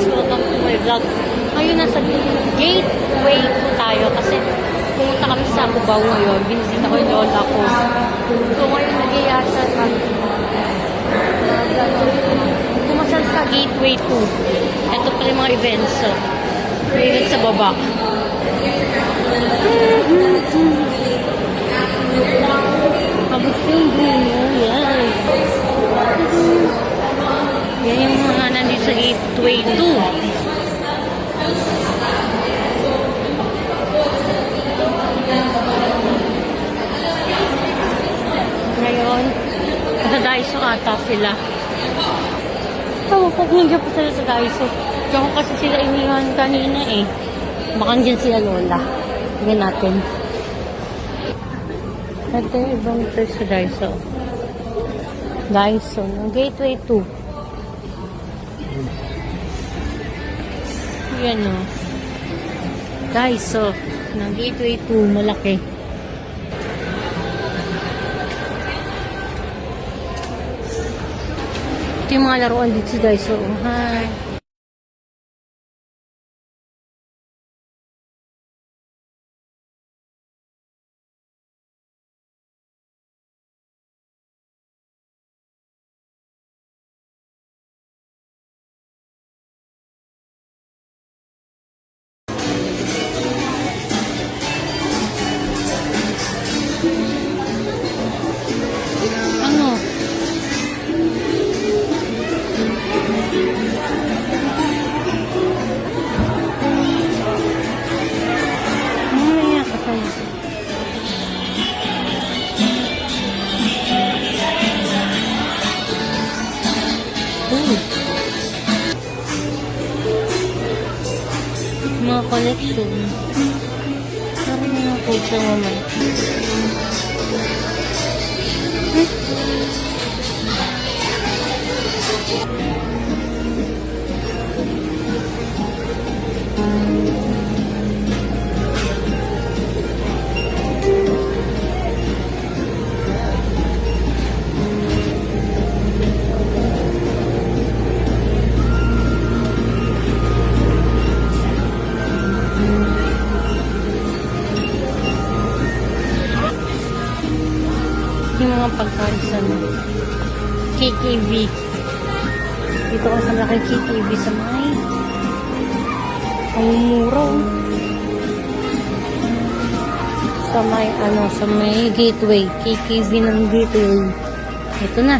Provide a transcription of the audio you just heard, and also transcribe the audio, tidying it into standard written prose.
welcome to my vlog. Ngayon nasa gateway po tayo kasi pumunta kami sa Cubao ngayon. Binisita ko yung lola ko. So ngayon nag-iasa pumasal sa gateway 2. Ito pala yung mga events. So, events sa baba. Kabusing Bruno. Yes. Yan yung mga nandito sa gateway 2. Ngayon, sa Daiso ata sila. Tawa ko, nandiyan pa sila sa Daiso. Diyan ko kasi sila iniwan kanina eh. Baka nandiyan sila lola. Tingnan natin. Ito yung ibang place sa Daiso. Daiso, ng gateway 2. Yan o. Daiso, ng gateway 2, malaki. Ito yung mga laruan dito sa Daiso. Hi. Ano? Mamaya ka tayo. Mga collection. Parang mga photo naman. Yung mga pagkain sa KKV. Dito ko sa laki KKV sa may ang mura. Sa may gateway. KKV ng gateway. Ito na.